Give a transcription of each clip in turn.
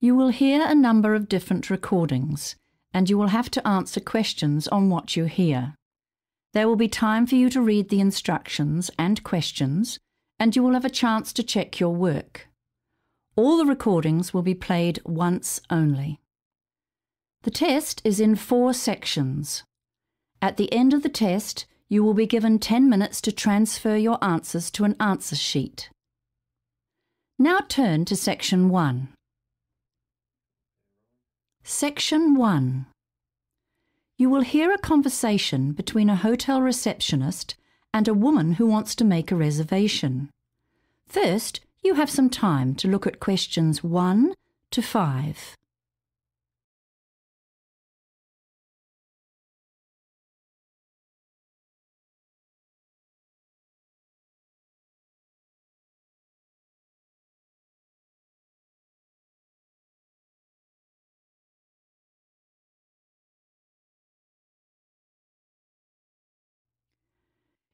You will hear a number of different recordings, and you will have to answer questions on what you hear. There will be time for you to read the instructions and questions, and you will have a chance to check your work. All the recordings will be played once only. The test is in 4 sections. At the end of the test, you will be given 10 minutes to transfer your answers to an answer sheet. Now turn to Section 1. Section 1. You will hear a conversation between a hotel receptionist and a woman who wants to make a reservation. First, you have some time to look at questions 1 to 5.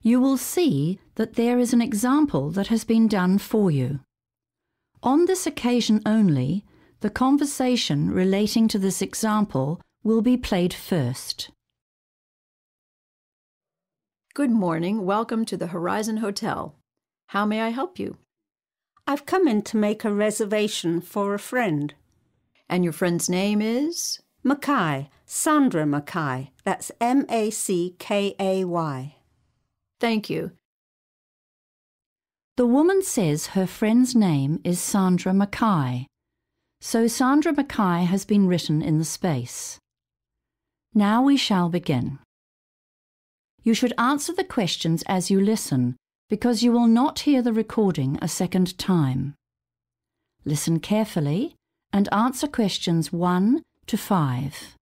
You will see that there is an example that has been done for you. On this occasion only, the conversation relating to this example will be played first. Good morning. Welcome to the Horizon Hotel. How may I help you? I've come in to make a reservation for a friend. And your friend's name is? Mackay, Sandra Mackay. That's M-A-C-K-A-Y. Thank you. The woman says her friend's name is Sandra Mackay, so Sandra Mackay has been written in the space. Now we shall begin. You should answer the questions as you listen, because you will not hear the recording a second time. Listen carefully and answer questions 1 to 5.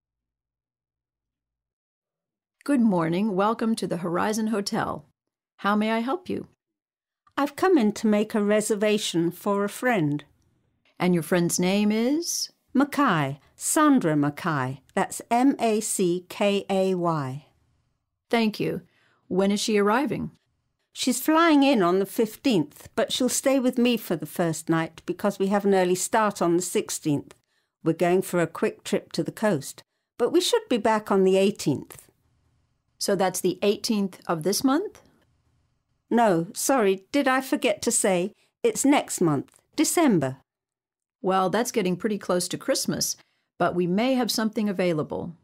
Good morning. Welcome to the Horizon Hotel. How may I help you? I've come in to make a reservation for a friend. And your friend's name is? Mackay, Sandra Mackay. That's M-A-C-K-A-Y. Thank you. When is she arriving? She's flying in on the 15th, but she'll stay with me for the first night because we have an early start on the 16th. We're going for a quick trip to the coast, but we should be back on the 18th. So that's the 18th of this month? No, sorry, did I forget to say? It's next month, December. Well, that's getting pretty close to Christmas, but we may have something available.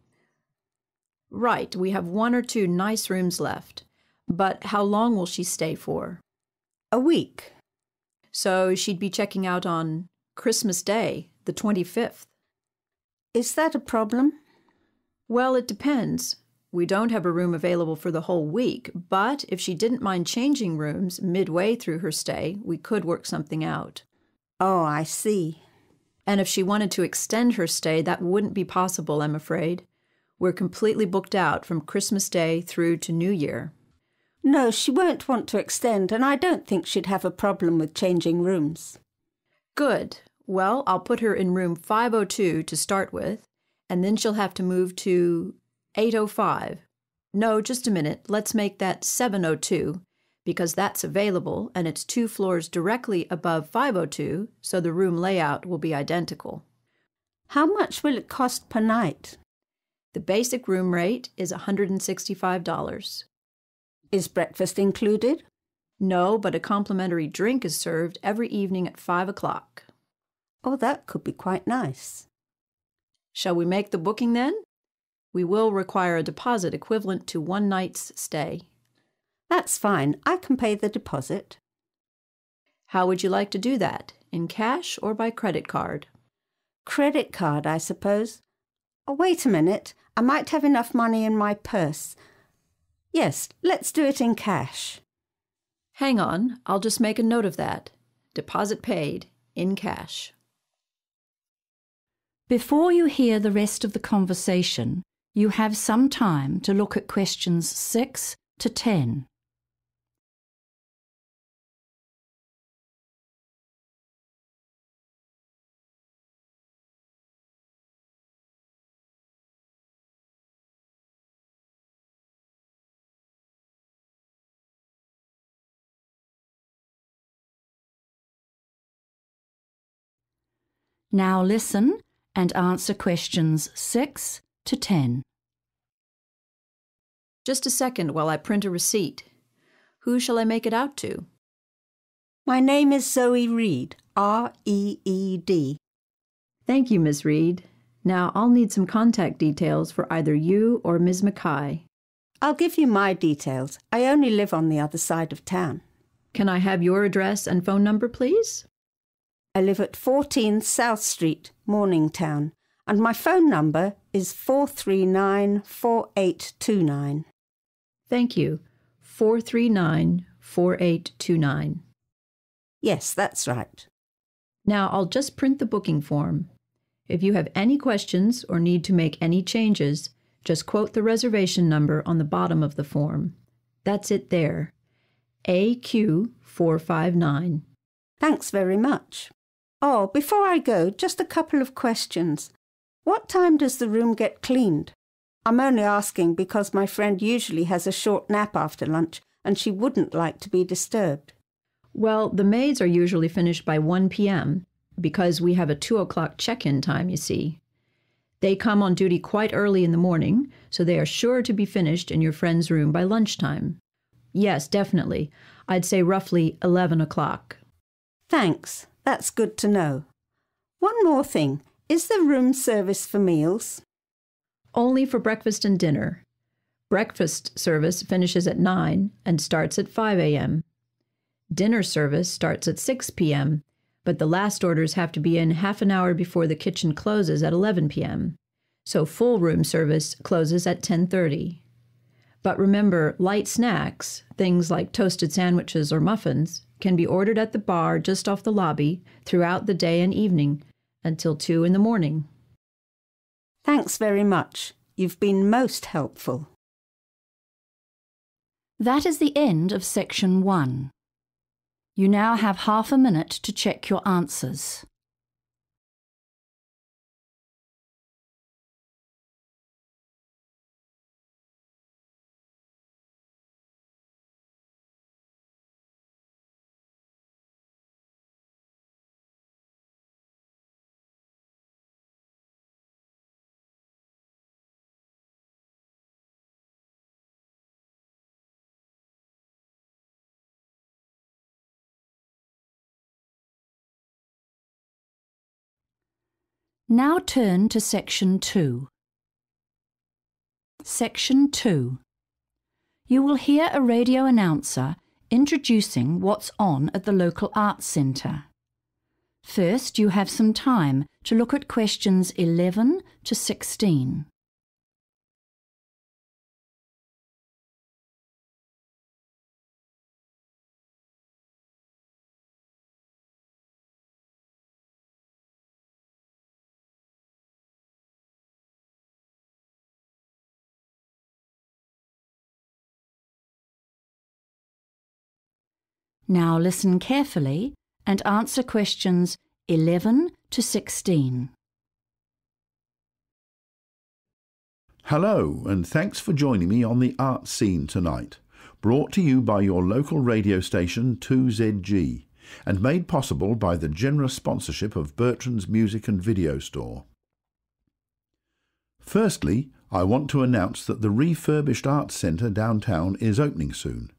Right, we have 1 or 2 nice rooms left. But how long will she stay for? A week. So she'd be checking out on Christmas Day, the 25th. Is that a problem? Well, it depends. We don't have a room available for the whole week, but if she didn't mind changing rooms midway through her stay, we could work something out. Oh, I see. And if she wanted to extend her stay, that wouldn't be possible, I'm afraid. We're completely booked out from Christmas Day through to New Year. No, she won't want to extend, and I don't think she'd have a problem with changing rooms. Good. Well, I'll put her in room 502 to start with, and then she'll have to move to 805. No, just a minute. Let's make that 702, because that's available, and it's 2 floors directly above 502, so the room layout will be identical. How much will it cost per night? The basic room rate is $165. Is breakfast included? No, but a complimentary drink is served every evening at 5 o'clock. Oh, that could be quite nice. Shall we make the booking then? We will require a deposit equivalent to 1 night's stay. That's fine. I can pay the deposit. How would you like to do that? In cash or by credit card? Credit card, I suppose. Oh, wait a minute. I might have enough money in my purse. Yes, let's do it in cash. Hang on, I'll just make a note of that. Deposit paid, in cash. Before you hear the rest of the conversation, you have some time to look at questions 6 to 10. Now listen and answer questions 6 to 10. Just a second while I print a receipt. Who shall I make it out to? My name is Zoe Reed, R-E-E-D. Thank you, Miss Reed. Now I'll need some contact details for either you or Ms. Mackay. I'll give you my details. I only live on the other side of town. Can I have your address and phone number, please? I live at 14 South Street, Morningtown, and my phone number is 439-4829. Thank you. 439-4829. Yes, that's right. Now I'll just print the booking form. If you have any questions or need to make any changes, just quote the reservation number on the bottom of the form. That's it there. AQ459. Thanks very much. Oh, before I go, just a couple of questions. What time does the room get cleaned? I'm only asking because my friend usually has a short nap after lunch and she wouldn't like to be disturbed. Well, the maids are usually finished by 1 p.m. because we have a 2 o'clock check-in time, you see. They come on duty quite early in the morning, so they are sure to be finished in your friend's room by lunchtime. Yes, definitely. I'd say roughly 11 o'clock. Thanks. That's good to know. One more thing. Is there room service for meals? Only for breakfast and dinner. Breakfast service finishes at 9 and starts at 5 a.m. Dinner service starts at 6 p.m., but the last orders have to be in half an hour before the kitchen closes at 11 p.m. So full room service closes at 10:30. But remember, light snacks, things like toasted sandwiches or muffins, can be ordered at the bar just off the lobby throughout the day and evening until 2 in the morning. Thanks very much. You've been most helpful. That is the end of section 1. You now have half a minute to check your answers. Now turn to Section 2. Section 2. You will hear a radio announcer introducing what's on at the local arts centre. First, you have some time to look at questions 11 to 16. Now listen carefully and answer questions 11 to 16. Hello, and thanks for joining me on the art scene tonight, brought to you by your local radio station 2ZG, and made possible by the generous sponsorship of Bertrand's Music and Video Store. Firstly, I want to announce that the refurbished Arts Centre downtown is opening soon,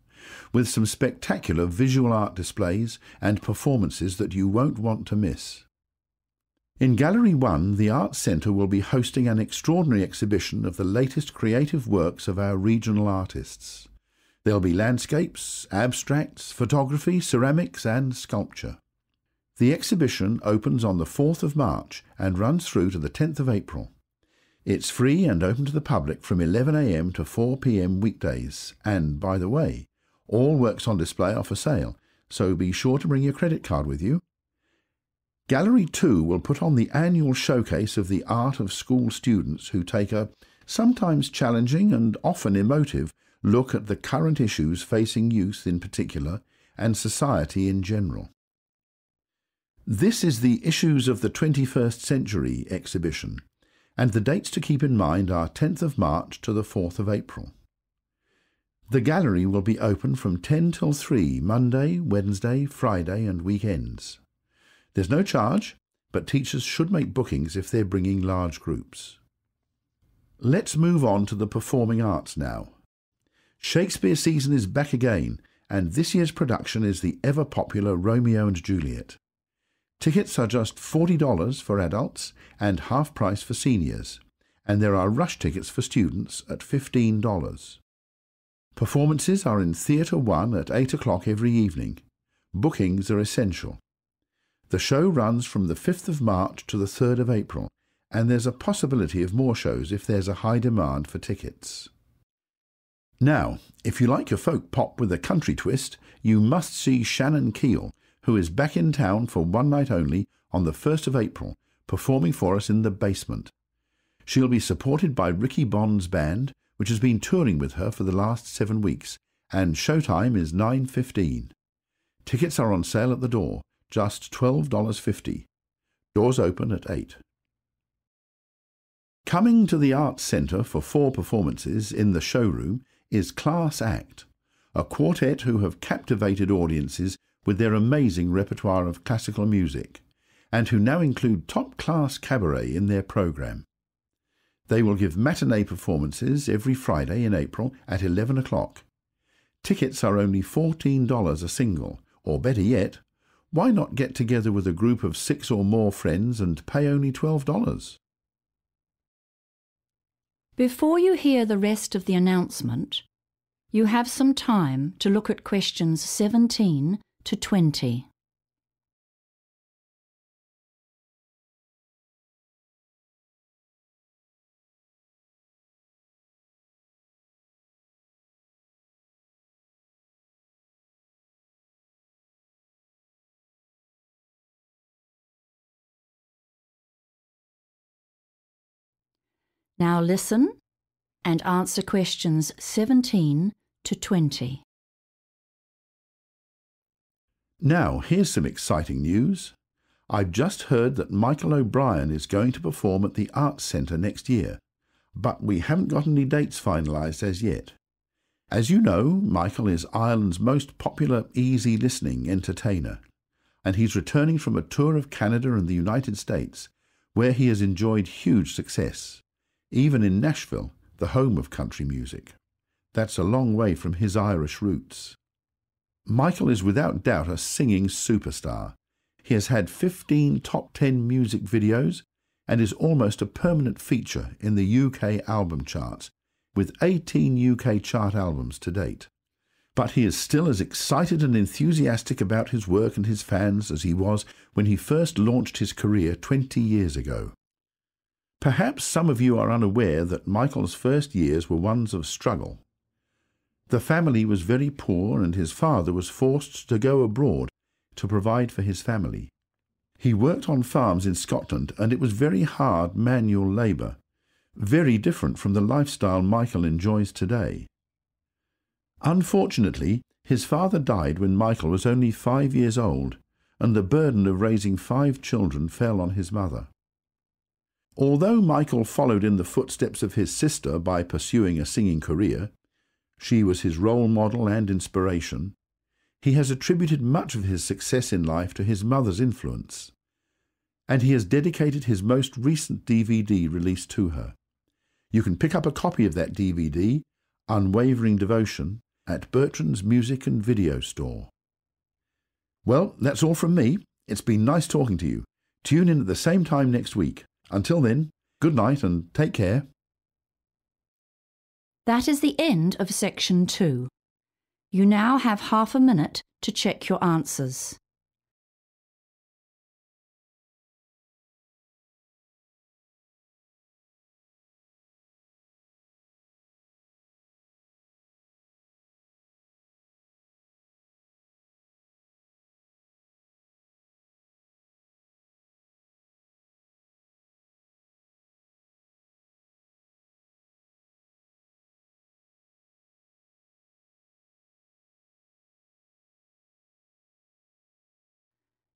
with some spectacular visual art displays and performances that you won't want to miss. In Gallery 1, the Arts Centre will be hosting an extraordinary exhibition of the latest creative works of our regional artists. There'll be landscapes, abstracts, photography, ceramics and sculpture. The exhibition opens on the 4th of March and runs through to the 10th of April. It's free and open to the public from 11 a.m. to 4 p.m. weekdays, and, by the way, all works on display are for sale, so be sure to bring your credit card with you. Gallery 2 will put on the annual showcase of the art of school students who take a sometimes challenging and often emotive look at the current issues facing youth in particular and society in general. This is the Issues of the 21st Century exhibition, and the dates to keep in mind are 10th of March to the 4th of April. The gallery will be open from 10 till 3 Monday, Wednesday, Friday and weekends. There's no charge, but teachers should make bookings if they're bringing large groups. Let's move on to the performing arts now. Shakespeare season is back again, and this year's production is the ever-popular Romeo and Juliet. Tickets are just $40 for adults and half price for seniors, and there are rush tickets for students at $15. Performances are in Theatre 1 at 8 o'clock every evening. Bookings are essential. The show runs from the 5th of March to the 3rd of April, and there's a possibility of more shows if there's a high demand for tickets. Now, if you like your folk pop with a country twist, you must see Shannon Keel, who is back in town for one night only on the 1st of April, performing for us in the basement. She'll be supported by Ricky Bond's band, which has been touring with her for the last 7 weeks, and showtime is 9:15. Tickets are on sale at the door, just $12.50. Doors open at 8. Coming to the Arts Centre for 4 performances in the showroom is Class Act, a quartet who have captivated audiences with their amazing repertoire of classical music, and who now include top-class cabaret in their programme. They will give matinee performances every Friday in April at 11 o'clock. Tickets are only $14 a single, or better yet, why not get together with a group of 6 or more friends and pay only $12? Before you hear the rest of the announcement, you have some time to look at questions 17 to 20. Now listen and answer questions 17 to 20. Now, here's some exciting news. I've just heard that Michael O'Brien is going to perform at the Arts Centre next year, but we haven't got any dates finalised as yet. As you know, Michael is Ireland's most popular easy listening entertainer, and he's returning from a tour of Canada and the United States, where he has enjoyed huge success, even in Nashville, the home of country music. That's a long way from his Irish roots. Michael is without doubt a singing superstar. He has had 15 top 10 music videos and is almost a permanent feature in the UK album charts, with 18 UK chart albums to date. But he is still as excited and enthusiastic about his work and his fans as he was when he first launched his career 20 years ago. Perhaps some of you are unaware that Michael's first years were ones of struggle. The family was very poor and his father was forced to go abroad to provide for his family. He worked on farms in Scotland and it was very hard manual labour, very different from the lifestyle Michael enjoys today. Unfortunately, his father died when Michael was only 5 years old, and the burden of raising 5 children fell on his mother. Although Michael followed in the footsteps of his sister by pursuing a singing career, she was his role model and inspiration, he has attributed much of his success in life to his mother's influence, and he has dedicated his most recent DVD release to her. You can pick up a copy of that DVD, Unwavering Devotion, at Bertrand's Music and Video Store. Well, that's all from me. It's been nice talking to you. Tune in at the same time next week. Until then, good night and take care. That is the end of section 2. You now have half a minute to check your answers.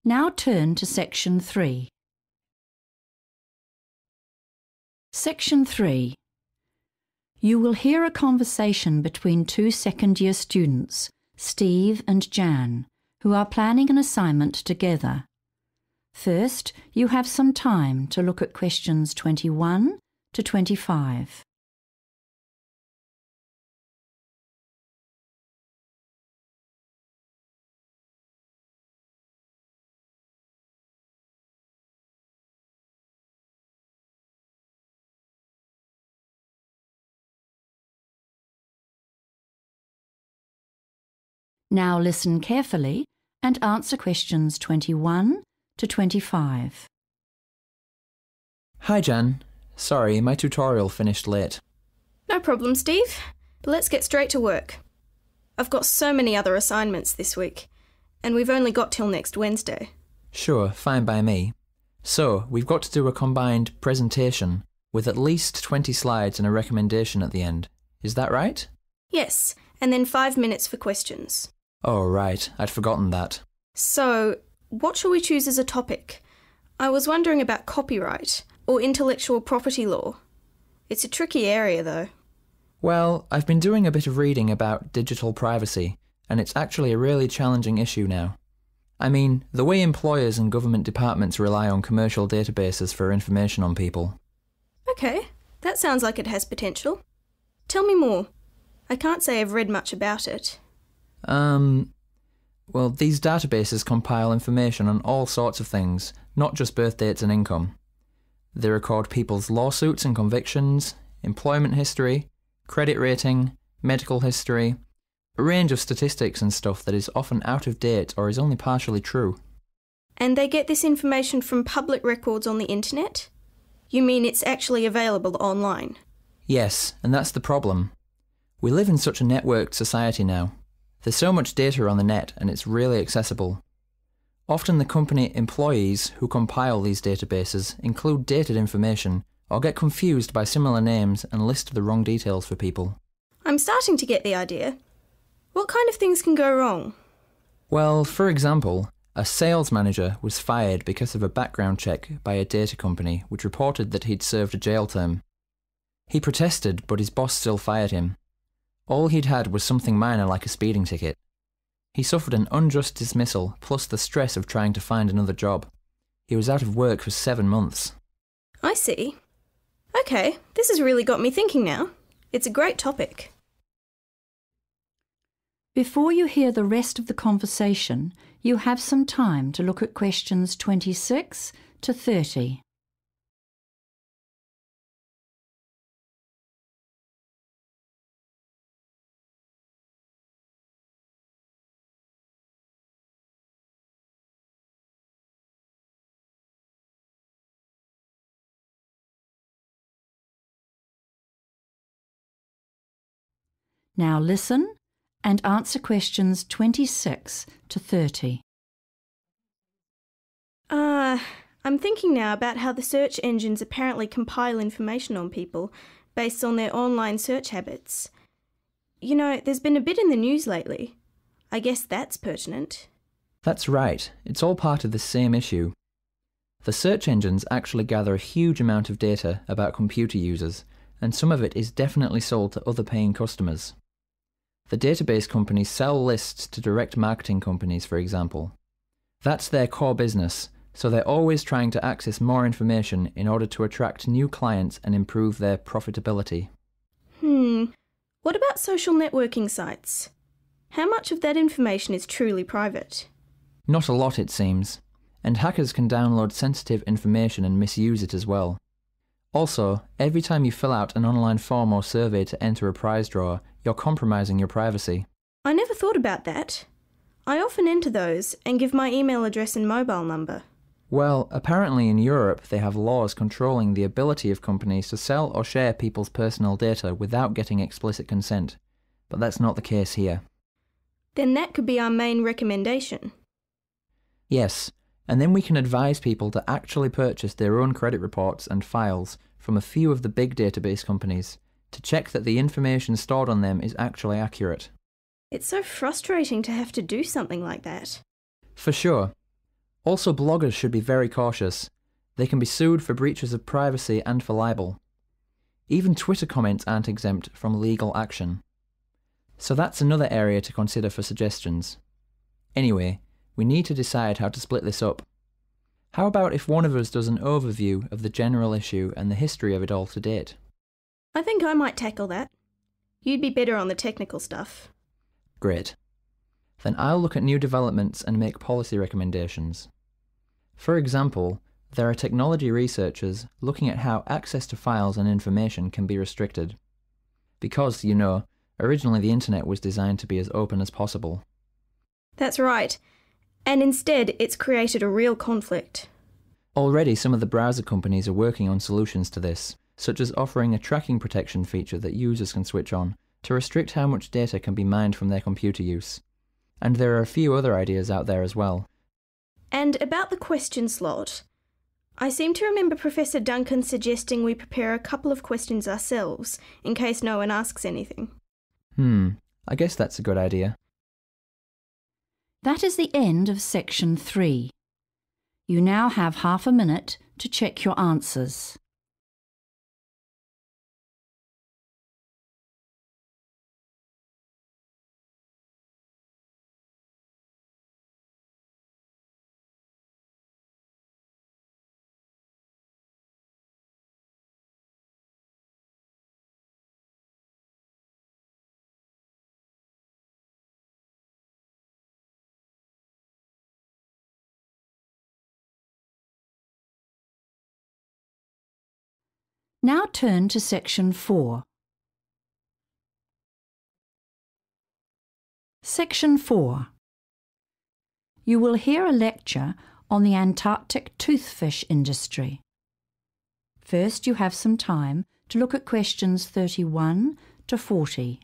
Now turn to section 3. Section 3. You will hear a conversation between 2 second-year students, Steve and Jan, who are planning an assignment together. First, you have some time to look at questions 21 to 25. Now listen carefully and answer questions 21 to 25. Hi Jan, sorry my tutorial finished late. No problem, Steve. But let's get straight to work. I've got so many other assignments this week, and we've only got till next Wednesday. Sure, fine by me. So, we've got to do a combined presentation with at least 20 slides and a recommendation at the end. Is that right? Yes, and then 5 minutes for questions. Oh right, I'd forgotten that. So, what shall we choose as a topic? I was wondering about copyright or intellectual property law. It's a tricky area though. Well, I've been doing a bit of reading about digital privacy, and it's actually a really challenging issue now. I mean, the way employers and government departments rely on commercial databases for information on people. Okay, that sounds like it has potential. Tell me more. I can't say I've read much about it. Well, these databases compile information on all sorts of things, not just birth dates and income. They record people's lawsuits and convictions, employment history, credit rating, medical history, a range of statistics and stuff that is often out of date or is only partially true. And they get this information from public records on the internet? You mean it's actually available online? Yes, and that's the problem. We live in such a networked society now. There's so much data on the net and it's really accessible. Often the company employees who compile these databases include dated information or get confused by similar names and list the wrong details for people. I'm starting to get the idea. What kind of things can go wrong? Well, for example, a sales manager was fired because of a background check by a data company which reported that he'd served a jail term. He protested, but his boss still fired him. All he'd had was something minor like a speeding ticket. He suffered an unjust dismissal plus the stress of trying to find another job. He was out of work for 7 months. I see. Okay, this has really got me thinking now. It's a great topic. Before you hear the rest of the conversation, you have some time to look at questions 26 to 30. Now listen and answer questions 26 to 30. I'm thinking now about how the search engines apparently compile information on people based on their online search habits. You know, there's been a bit in the news lately. I guess that's pertinent. That's right, it's all part of the same issue. The search engines actually gather a huge amount of data about computer users, and some of it is definitely sold to other paying customers. The database companies sell lists to direct marketing companies, for example. That's their core business, so they're always trying to access more information in order to attract new clients and improve their profitability. What about social networking sites? How much of that information is truly private? Not a lot, it seems, and hackers can download sensitive information and misuse it as well. Also, every time you fill out an online form or survey to enter a prize draw, you're compromising your privacy. I never thought about that. I often enter those and give my email address and mobile number. Well, apparently in Europe they have laws controlling the ability of companies to sell or share people's personal data without getting explicit consent, but that's not the case here. Then that could be our main recommendation. Yes, and then we can advise people to actually purchase their own credit reports and files from a few of the big database companies to check that the information stored on them is actually accurate. It's so frustrating to have to do something like that. For sure. Also, bloggers should be very cautious. They can be sued for breaches of privacy and for libel. Even Twitter comments aren't exempt from legal action. So that's another area to consider for suggestions. Anyway, we need to decide how to split this up. How about if one of us does an overview of the general issue and the history of it all to date? I think I might tackle that. You'd be better on the technical stuff. Great. Then I'll look at new developments and make policy recommendations. For example, there are technology researchers looking at how access to files and information can be restricted. Because, you know, originally the internet was designed to be as open as possible. That's right. And instead, it's created a real conflict. Already some of the browser companies are working on solutions to this, such as offering a tracking protection feature that users can switch on to restrict how much data can be mined from their computer use. And there are a few other ideas out there as well. And about the question slot, I seem to remember Professor Duncan suggesting we prepare a couple of questions ourselves, in case no one asks anything. I guess that's a good idea. That is the end of section 3. You now have half a minute to check your answers. Now turn to section 4. Section 4. You will hear a lecture on the Antarctic toothfish industry. First, you have some time to look at questions 31 to 40.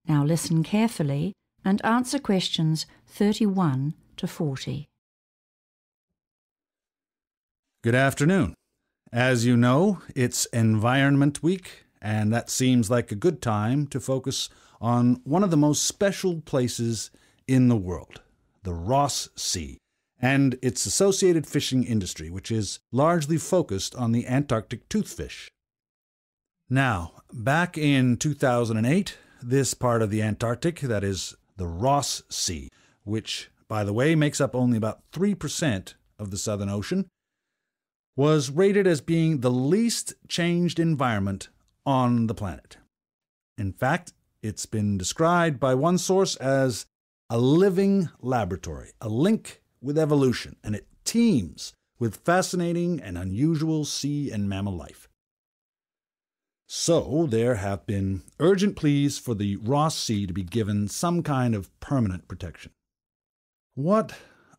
Now listen carefully and answer questions 31 to 40. Good afternoon. As you know, it's Environment Week, and that seems like a good time to focus on one of the most special places in the world, the Ross Sea, and its associated fishing industry, which is largely focused on the Antarctic toothfish. Now, back in 2008, this part of the Antarctic, that is the Ross Sea, which, by the way, makes up only about 3% of the Southern Ocean, was rated as being the least changed environment on the planet. In fact, it's been described by one source as a living laboratory, a link with evolution, and it teems with fascinating and unusual sea and mammal life. So there have been urgent pleas for the Ross Sea to be given some kind of permanent protection. What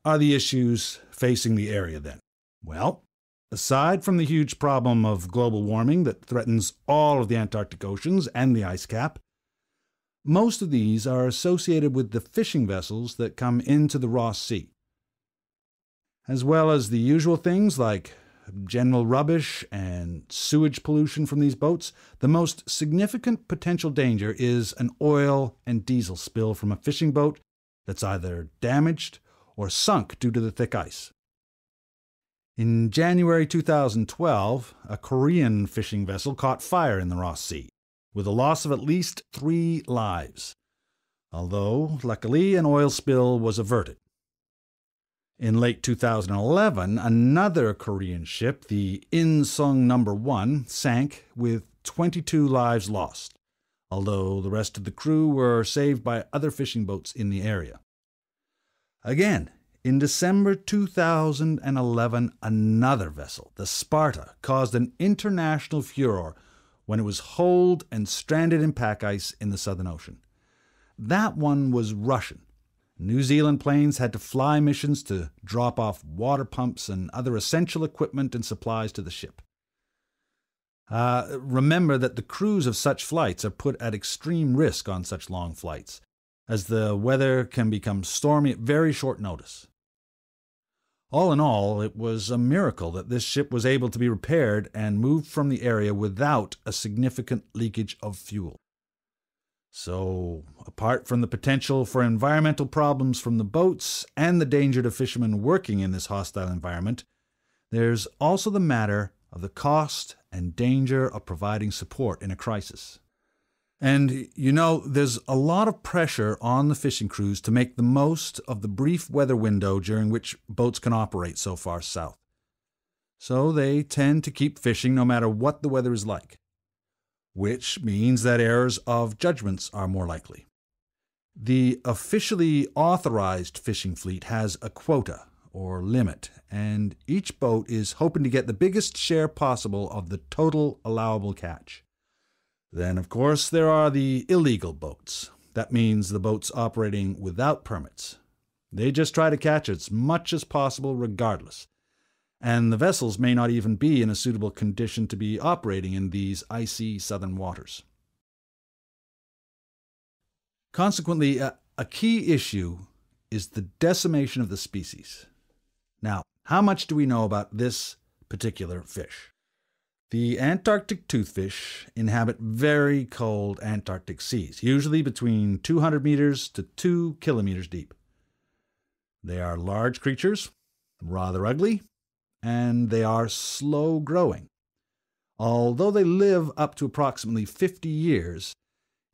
are the issues facing the area then? Well, aside from the huge problem of global warming that threatens all of the Antarctic oceans and the ice cap, most of these are associated with the fishing vessels that come into the Ross Sea, as well as the usual things like general rubbish and sewage pollution from these boats. The most significant potential danger is an oil and diesel spill from a fishing boat that's either damaged or sunk due to the thick ice. In January 2012, a Korean fishing vessel caught fire in the Ross Sea, with a loss of at least 3 lives, although luckily an oil spill was averted. In late 2011, another Korean ship, the Insung No. 1, sank with 22 lives lost, although the rest of the crew were saved by other fishing boats in the area. Again, in December 2011, another vessel, the Sparta, caused an international furor when it was holed and stranded in pack ice in the Southern Ocean. That one was Russian. New Zealand planes had to fly missions to drop off water pumps and other essential equipment and supplies to the ship. Remember that the crews of such flights are put at extreme risk on such long flights, as the weather can become stormy at very short notice. All in all, it was a miracle that this ship was able to be repaired and moved from the area without a significant leakage of fuel. So, apart from the potential for environmental problems from the boats and the danger to fishermen working in this hostile environment, there's also the matter of the cost and danger of providing support in a crisis. And, there's a lot of pressure on the fishing crews to make the most of the brief weather window during which boats can operate so far south. So they tend to keep fishing no matter what the weather is like, which means that errors of judgments are more likely. The officially authorized fishing fleet has a quota, or limit, and each boat is hoping to get the biggest share possible of the total allowable catch. Then, of course, there are the illegal boats. That means the boats operating without permits. They just try to catch as much as possible regardless. And the vessels may not even be in a suitable condition to be operating in these icy southern waters. Consequently, a key issue is the decimation of the species. Now, how much do we know about this particular fish? The Antarctic toothfish inhabit very cold Antarctic seas, usually between 200 meters to 2 kilometers deep. They are large creatures, rather ugly, and they are slow growing. Although they live up to approximately 50 years,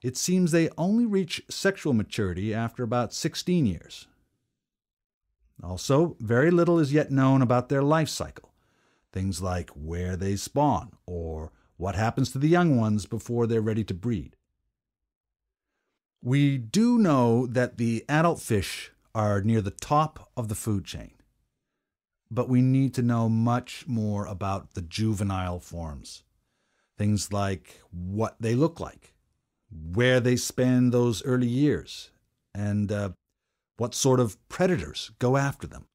it seems they only reach sexual maturity after about 16 years. Also, very little is yet known about their life cycle. Things like where they spawn, or what happens to the young ones before they're ready to breed. We do know that the adult fish are near the top of the food chain, but we need to know much more about the juvenile forms. Things like what they look like, where they spend those early years, and what sort of predators go after them.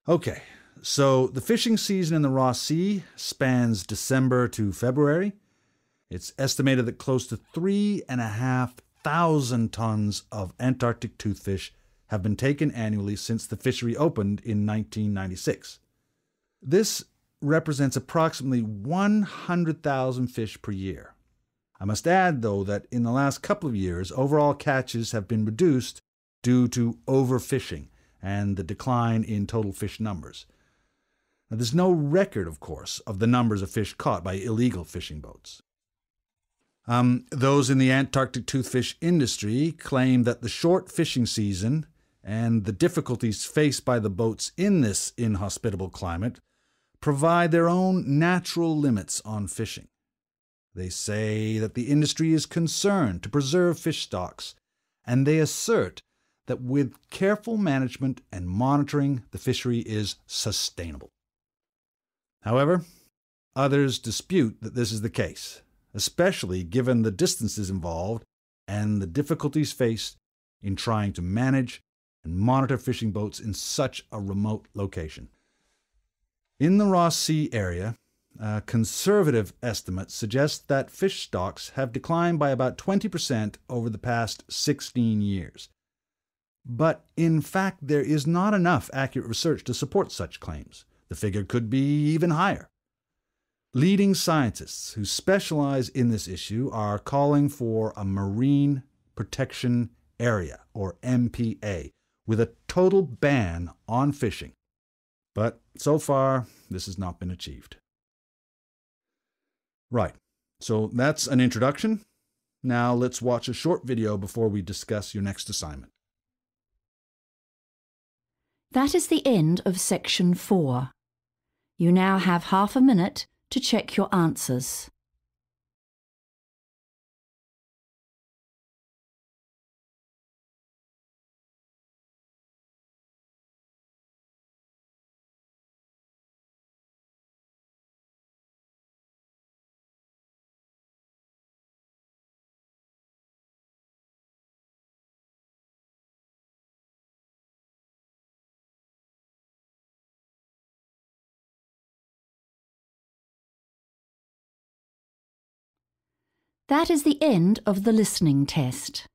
Okay. So the fishing season in the Ross Sea spans December to February. It's estimated that close to 3,500 tons of Antarctic toothfish have been taken annually since the fishery opened in 1996. This represents approximately 100,000 fish per year. I must add, though, that in the last couple of years, overall catches have been reduced due to overfishing and the decline in total fish numbers. Now, there's no record, of course, of the numbers of fish caught by illegal fishing boats. Those in the Antarctic toothfish industry claim that the short fishing season and the difficulties faced by the boats in this inhospitable climate provide their own natural limits on fishing. They say that the industry is concerned to preserve fish stocks, and they assert that with careful management and monitoring, the fishery is sustainable. However, others dispute that this is the case, especially given the distances involved and the difficulties faced in trying to manage and monitor fishing boats in such a remote location. In the Ross Sea area, conservative estimates suggest that fish stocks have declined by about 20% over the past 16 years. But in fact, there is not enough accurate research to support such claims. The figure could be even higher. Leading scientists who specialize in this issue are calling for a Marine Protection Area, or MPA, with a total ban on fishing. But so far, this has not been achieved. Right, so that's an introduction. Now let's watch a short video before we discuss your next assignment. That is the end of section 4. You now have half a minute to check your answers. That is the end of the listening test.